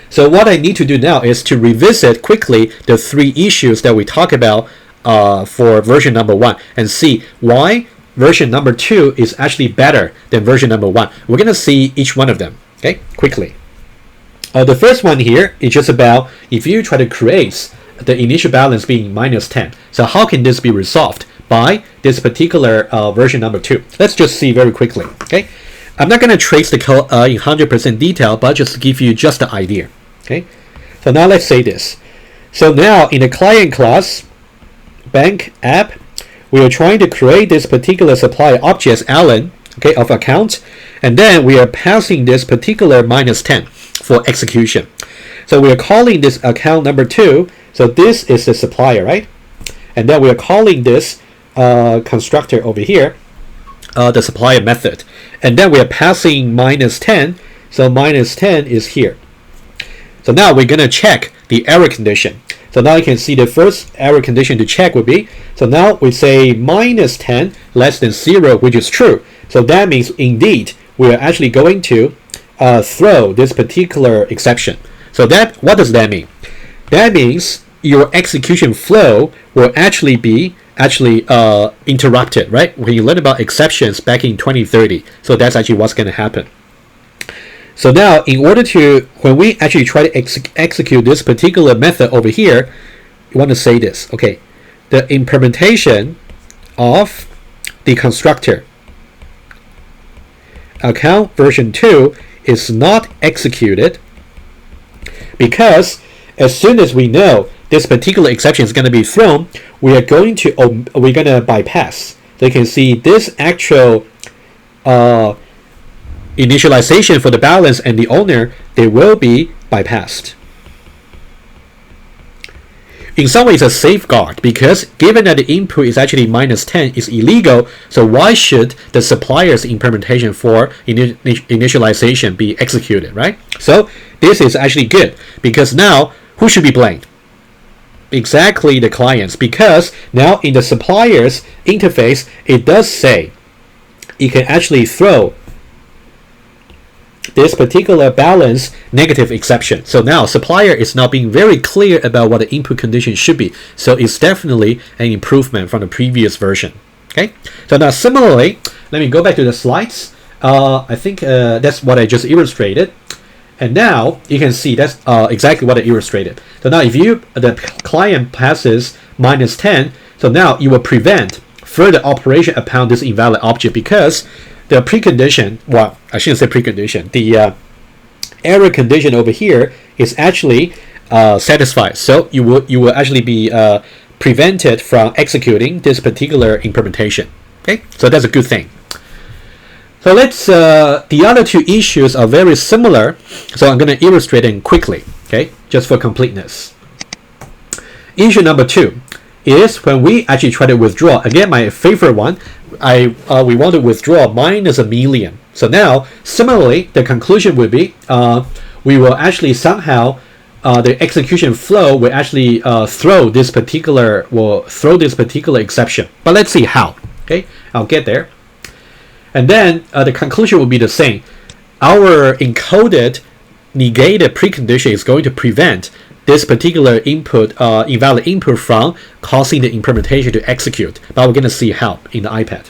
So what I need to do now is to revisit quickly the 3 issues that we talked about for version number 1 and see why version number 2 is actually better than version number 1. We're going to see each one of them, okay, quickly. The first one here is just about if you try to create the initial balance being -10. So how can this be resolved by this particular version number 2? Let's just see very quickly, okay? I'm not going to trace the code in 100% detail, but just give you just the idea, okay? So now let's say this. So now in the client class, bank app, we are trying to create this particular supplier object, Alan, okay, of account, and then we are passing this particular -10 for execution. So we are calling this account number 2. So this is the supplier, right? And then we are calling this constructor over here, the supplier method. And then we are passing -10. So -10 is here. So now we're going to check the error condition. So now you can see the first error condition to check would be, so now we say -10 less than 0, which is true. So that means indeed we are actually going to throw this particular exception. So that, what does that mean? That means your execution flow will actually be interrupted, right? When you learn about exceptions back in 2030. So that's actually what's going to happen. So now, in order to, when we actually try to execute this particular method over here, you want to say this, okay? The implementation of the constructor account version 2 is not executed because as soon as we know this particular exception is going to be thrown, we're going to bypass. So you can see this actual initialization for the balance and the owner, they will be bypassed. In some ways, a safeguard, because given that the input is actually -10 is illegal, so why should the supplier's implementation for initialization be executed, right? So this is actually good, because now who should be blamed? Exactly the clients, because now in the supplier's interface, it does say it can actually throw this particular balance negative exception. So now supplier is now being very clear about what the input condition should be. So it's definitely an improvement from the previous version. Okay. So now similarly, let me go back to the slides. I think that's what I just illustrated. And now you can see that's exactly what I illustrated. So now if the client passes -10, so now you will prevent further operation upon this invalid object because the precondition, well, I shouldn't say precondition, the error condition over here is actually satisfied. So you will actually be prevented from executing this particular implementation. Okay, so that's a good thing. So let's, the other 2 issues are very similar, so I'm going to illustrate them quickly, okay, just for completeness. Issue number 2 is when we actually try to withdraw, again, my favorite one, we want to withdraw -1 million. So now, similarly, the conclusion would be, we will actually somehow, the execution flow will actually throw this particular exception. But let's see how, okay, I'll get there. And then the conclusion will be the same. Our encoded negated precondition is going to prevent this particular input, invalid input from causing the implementation to execute. But we're going to see how in the iPad.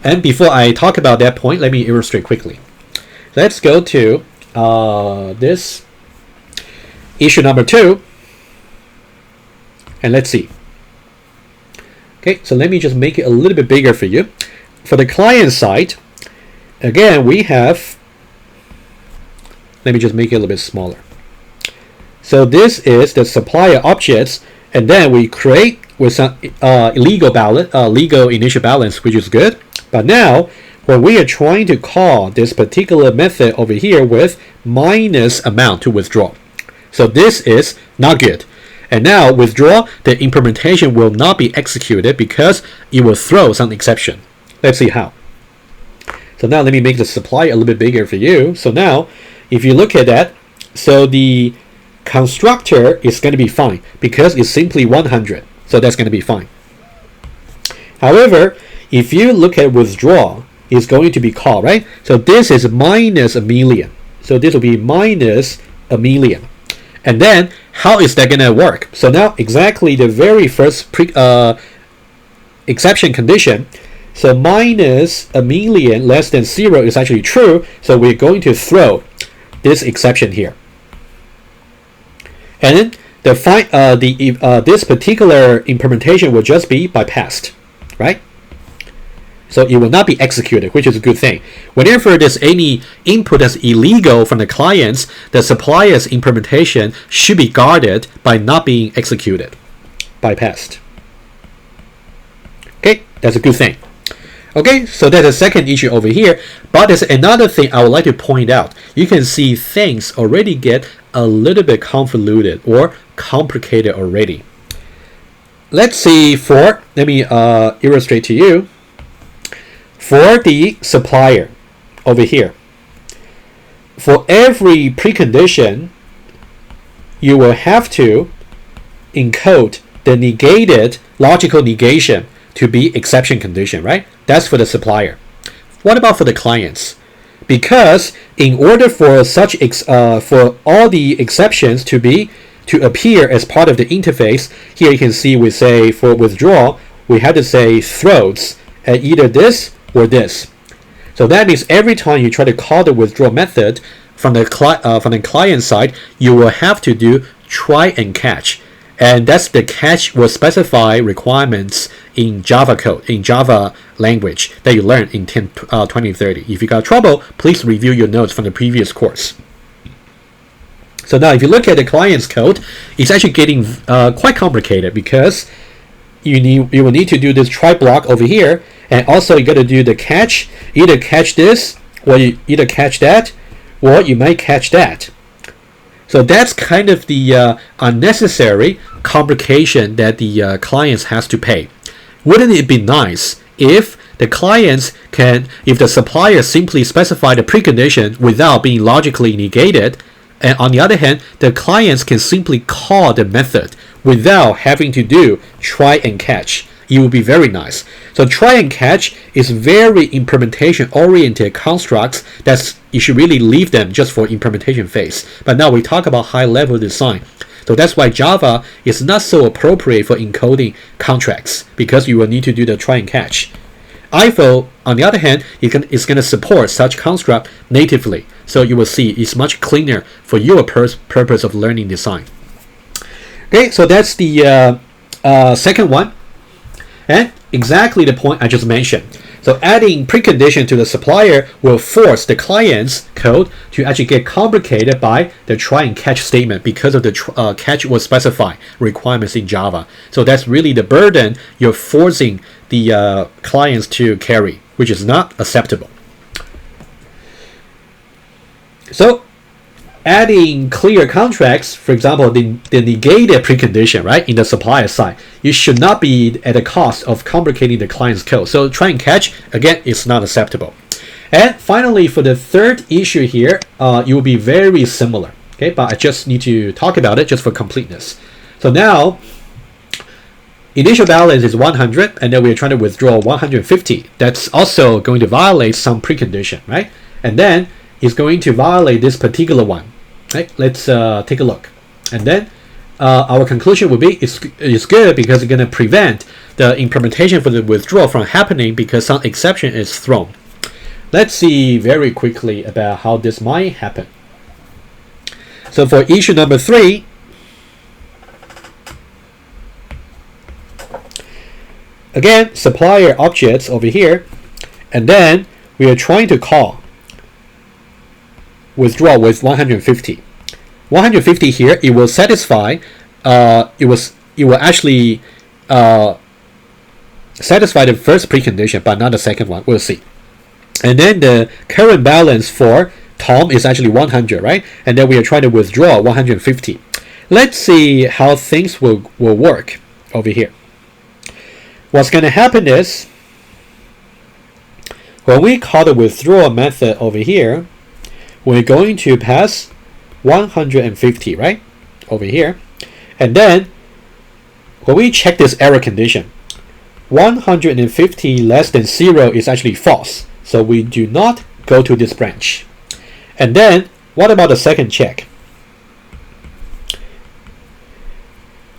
And before I talk about that point, let me illustrate quickly. Let's go to this issue number 2. And let's see. Okay, so let me just make it a little bit bigger for you. For the client side, again, we have, let me just make it a little bit smaller. So this is the supplier objects, and then we create with some legal initial balance, which is good. But now, when we are trying to call this particular method over here with minus amount to withdraw, so this is not good. And now withdraw, the implementation will not be executed because it will throw some exception. Let's see how. So now let me make the supply a little bit bigger for you. So now, if you look at that, so the constructor is going to be fine because it's simply 100. So that's going to be fine. However, if you look at withdraw, it's going to be called, right? So this is -1 million. So this will be million. And then how is that gonna work? So now exactly the very first exception condition. So minus a million less than 0 is actually true. So we're going to throw this exception here. And then this particular implementation will just be bypassed, right? So it will not be executed, which is a good thing. Whenever there's any input that's illegal from the clients, the supplier's implementation should be guarded by not being executed, bypassed. Okay, that's a good thing. Okay, so that's the second issue over here. But there's another thing I would like to point out. You can see things already get a little bit convoluted or complicated already. Let's see let me illustrate to you. For the supplier over here, for every precondition, you will have to encode the negated logical negation to be exception condition, right? That's for the supplier. What about for the clients? Because in order for for all the exceptions to appear as part of the interface, here you can see we say for withdrawal, we have to say throws at either this or this. So that means every time you try to call the withdrawal method from the client side, you will have to do try and catch. And that's the catch will specify requirements in Java code, in Java language that you learned in 2030. If you got trouble, please review your notes from the previous course. So now if you look at the client's code, it's actually getting quite complicated because you will need to do this try block over here, and also you got to do the catch, either catch this or you either catch that, or you might catch that. So that's kind of the unnecessary complication that the clients has to pay. Wouldn't it be nice if the clients if the supplier simply specify the precondition without being logically negated, and on the other hand, the clients can simply call the method without having to do try and catch? It would be very nice. So try and catch is very implementation oriented constructs that you should really leave them just for implementation phase. But now we talk about high level design. So that's why Java is not so appropriate for encoding contracts, because you will need to do the try and catch. IFO, on the other hand, is going to support such construct natively. So you will see it's much cleaner for your purpose of learning design. Okay, so that's the second one. And exactly the point I just mentioned. So adding precondition to the supplier will force the client's code to actually get complicated by the try and catch statement because of the catch will specify requirements in Java. So that's really the burden you're forcing the clients to carry, which is not acceptable. So adding clear contracts, for example, the negated precondition, right, in the supplier side, it should not be at the cost of complicating the client's code. So try and catch, again, it's not acceptable. And finally, for the third issue here, it will be very similar, okay, but I just need to talk about it just for completeness. So now, initial balance is 100, and then we're trying to withdraw 150. That's also going to violate some precondition, right? And then it's going to violate this particular one. Right? Let's take a look. And then our conclusion would be it's good because it's going to prevent the implementation for the withdrawal from happening because some exception is thrown. Let's see very quickly about how this might happen. So for issue number 3, again, supplier objects over here, and then we are trying to call withdraw with 150. 150 here, it will satisfy. It will actually satisfy the first precondition, but not the second one. We'll see. And then the current balance for Tom is actually 100, right? And then we are trying to withdraw 150. Let's see how things will work over here. What's going to happen is when we call the withdrawal method over here, we're going to pass 150, right, over here. And then when we check this error condition, 150 less than 0 is actually false. So we do not go to this branch. And then what about the second check?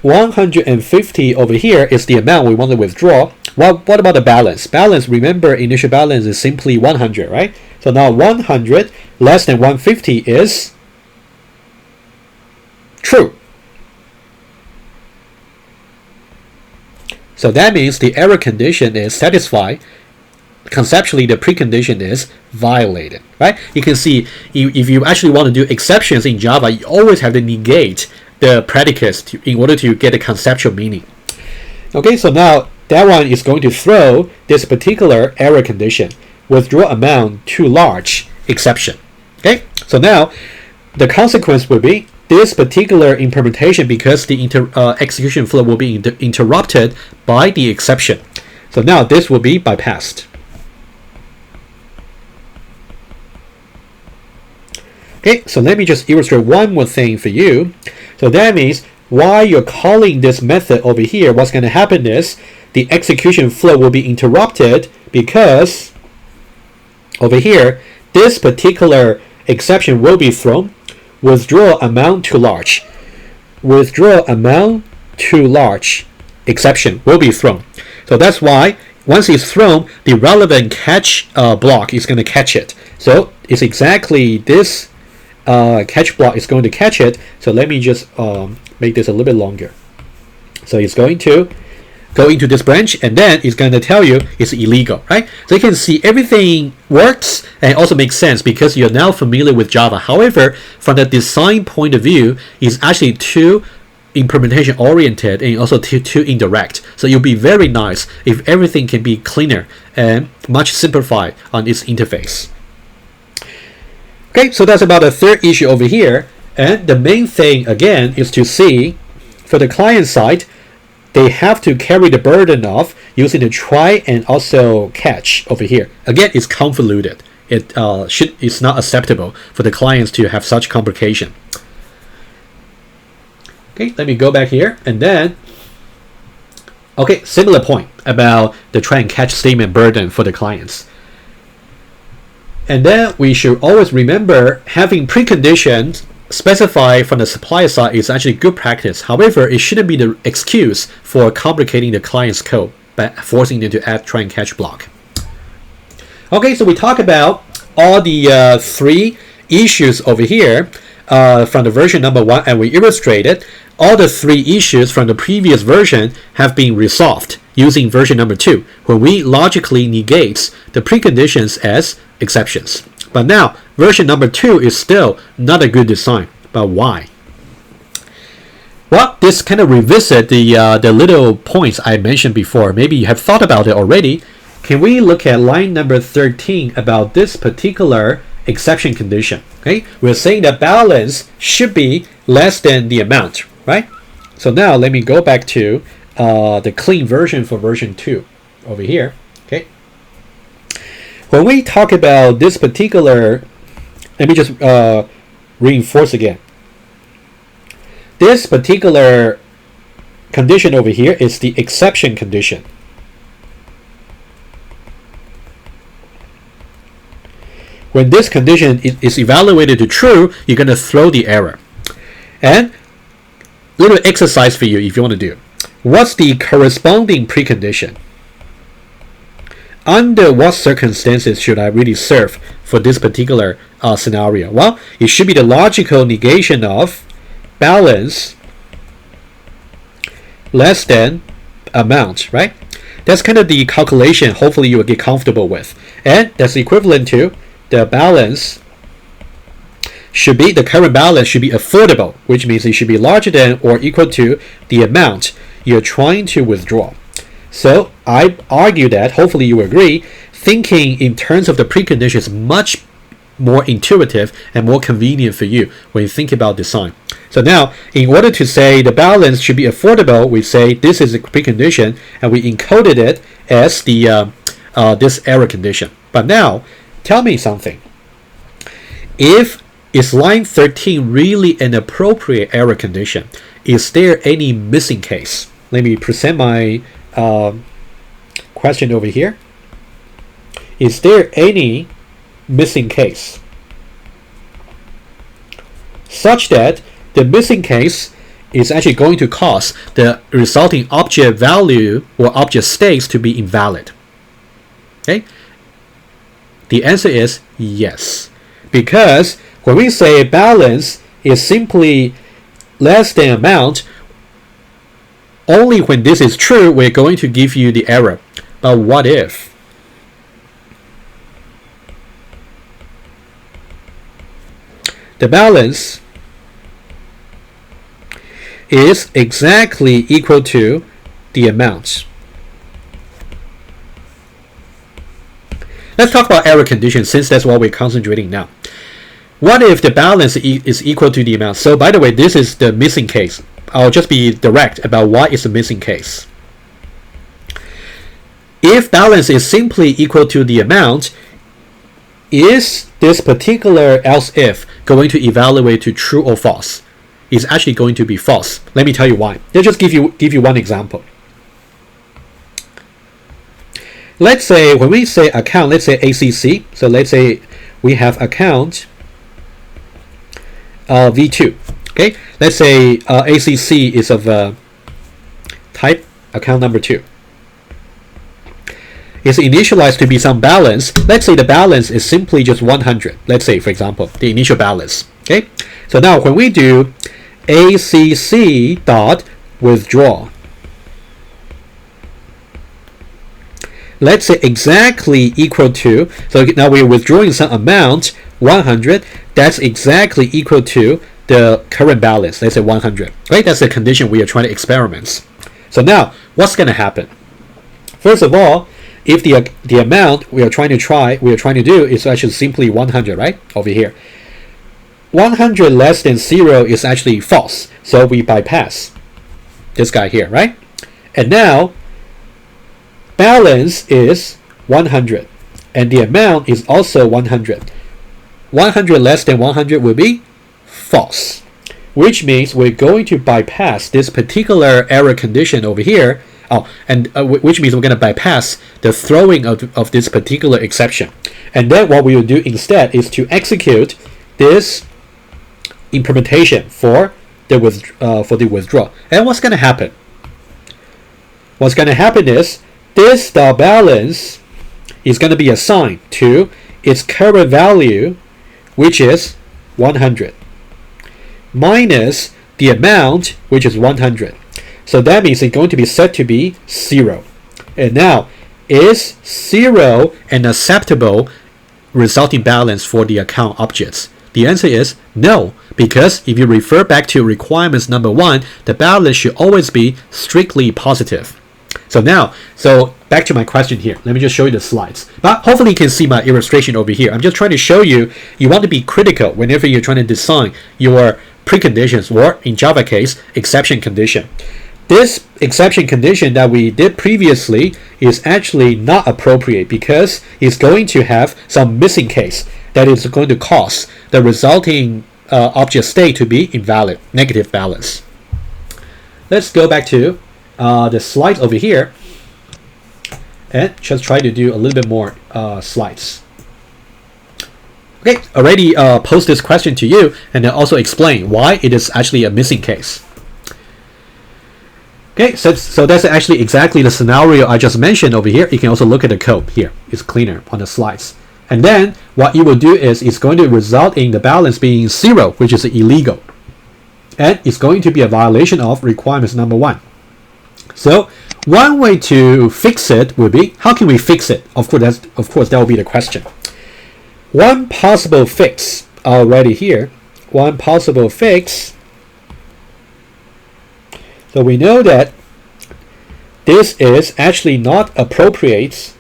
150 over here is the amount we want to withdraw. What about the balance? Balance, remember, initial balance is simply 100, right? So now 100 less than 150 is true. So that means the error condition is satisfied. Conceptually, the precondition is violated, right? You can see if you actually want to do exceptions in Java, you always have to negate the predicates in order to get a conceptual meaning. Okay, so now that one is going to throw this particular error condition, withdraw amount too large exception. Okay, so now the consequence will be this particular implementation, because the execution flow will be interrupted by the exception. So now this will be bypassed. Okay, so let me just illustrate one more thing for you. So that means while you're calling this method over here, what's going to happen is the execution flow will be interrupted because over here, this particular exception will be thrown. Withdraw amount too large. Withdraw amount too large exception will be thrown. So that's why once it's thrown, the relevant catch block is going to catch it. So it's exactly this catch block is going to catch it. So let me just make this a little bit longer. So it's going to go into this branch, and then it's going to tell you it's illegal, right? So you can see everything works and also makes sense because you're now familiar with Java. However, from the design point of view, it's actually too implementation oriented and also too indirect. So it'll be very nice if everything can be cleaner and much simplified on its interface. Okay, so that's about the third issue over here. And the main thing again is to see for the client side, they have to carry the burden of using the try and also catch over here. Again, it's convoluted. It's not acceptable for the clients to have such complication. Okay, let me go back here, and then okay, similar point about the try and catch statement burden for the clients. And then we should always remember having preconditions specified from the supplier side is actually good practice. However, it shouldn't be the excuse for complicating the client's code by forcing them to add try and catch block. Okay, so we talk about all the three issues over here from the version number 1, and we illustrated all the three issues from the previous version have been resolved using version number 2, where we logically negate the preconditions as exceptions. But now, version number 2 is still not a good design. But why? Well, this kind of revisit the little points I mentioned before. Maybe you have thought about it already. Can we look at line number 13 about this particular exception condition? Okay, we're saying that balance should be less than the amount, right? So now let me go back to the clean version for version 2 over here. Okay. When we talk about this particular, let me just reinforce again. This particular condition over here is the exception condition. When this condition is evaluated to true, you're going to throw the error. And a little exercise for you if you want to do. What's the corresponding precondition? Under what circumstances should I really serve for this particular scenario? Well, it should be the logical negation of balance less than amount, right? That's kind of the calculation hopefully you will get comfortable with. And that's equivalent to the balance should be, the current balance should be affordable, which means it should be larger than or equal to the amount you're trying to withdraw. So I argue that, hopefully you agree, thinking in terms of the precondition is much more intuitive and more convenient for you when you think about design. So now, in order to say the balance should be affordable, we say this is a precondition, and we encoded it as the this error condition. But now, tell me something. Is line 13 really an appropriate error condition? Is there any missing case? Let me present my question over here. Is there any missing case such that the missing case is actually going to cause the resulting object value or object states to be invalid. Okay? The answer is yes. Because when we say balance is simply less than amount, only when this is true, we're going to give you the error. But what if the balance is exactly equal to the amount? Let's talk about error conditions, since that's what we're concentrating now. What if the balance is equal to the amount? So by the way, this is the missing case. I'll just be direct about why it's a missing case. If balance is simply equal to the amount, is this particular else if going to evaluate to true or false? It's actually going to be false. Let me tell you why. Let's just give you one example. Let's say when we say account, let's say ACC. So let's say we have account V2. Okay, let's say ACC is of type account number 2. It's initialized to be some balance. Let's say the balance is simply just 100. Let's say, for example, the initial balance. Okay, so now when we do ACC dot withdraw, let's say exactly equal to, so now we're withdrawing some amount, 100, that's exactly equal to the current balance, let's say 100, right? That's the condition we are trying to experiment. So now, what's going to happen? First of all, if the amount we are trying to do is actually simply 100, right? Over here. 100 less than 0 is actually false, so we bypass this guy here, right? And now, balance is 100, and the amount is also 100. 100 less than 100 will be false, which means we're going to bypass this particular error condition over here. Which means we're going to bypass the throwing of this particular exception. And then what we will do instead is to execute this implementation for the withdrawal. And what's going to happen? What's going to happen is this balance is going to be assigned to its current value, which is 100, minus the amount, which is 100. So that means it's going to be set to be 0. And now, is 0 an acceptable resulting balance for the account objects? The answer is no, because if you refer back to requirements number 1, the balance should always be strictly positive. So now, back to my question here. Let me just show you the slides. But hopefully you can see my illustration over here. I'm just trying to show you want to be critical whenever you're trying to design your preconditions, or in Java case, exception condition. This exception condition that we did previously is actually not appropriate because it's going to have some missing case that is going to cause the resulting object state to be invalid, negative balance. Let's go back to the slides over here and just try to do a little bit more slides. Okay, already posed this question to you and then also explain why it is actually a missing case. Okay, so that's actually exactly the scenario I just mentioned over here. You can also look at the code here. It's cleaner on the slides. And then what you will do is it's going to result in the balance being 0, which is illegal. And it's going to be a violation of requirements number 1. So one way to fix it would be, how can we fix it? Of course, that will be the question. One possible fix already here. One possible fix. So we know that this is actually not appropriate.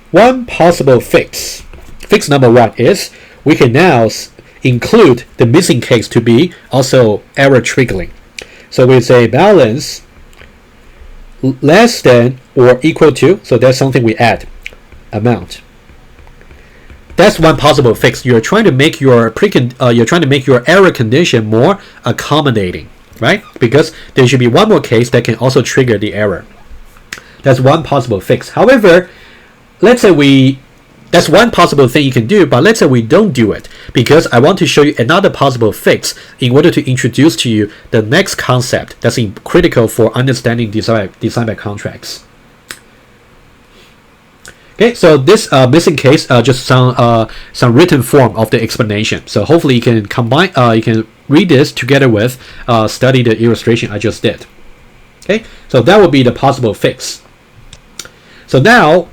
One possible fix number 1 is we can now include the missing case to be also error triggering. So we say balance less than or equal to, so that's something we add, amount. That's one possible fix. You're trying to make your error condition more accommodating, right? Because there should be one more case that can also trigger the error. That's one possible fix. However, let's say we That's one possible thing you can do, but let's say we don't do it because I want to show you another possible fix in order to introduce to you the next concept that's critical for understanding design by contracts. Okay, so this missing case just some written form of the explanation. So hopefully you can combine, you can read this together with study the illustration I just did. Okay, so that would be the possible fix. So now,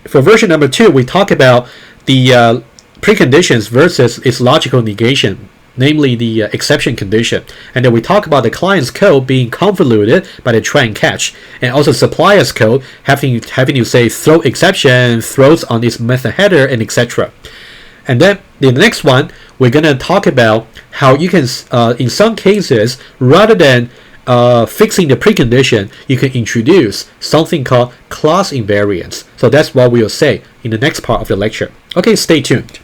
for version number 2, we talk about the preconditions versus its logical negation, namely the exception condition. And then we talk about the client's code being convoluted by the try and catch, and also supplier's code having to say throw exception, throws on its method header, and etc. And then the next one, we're going to talk about how you can, in some cases, rather than fixing the precondition, you can introduce something called class invariance. So that's what we'll say in the next part of the lecture. Okay, stay tuned.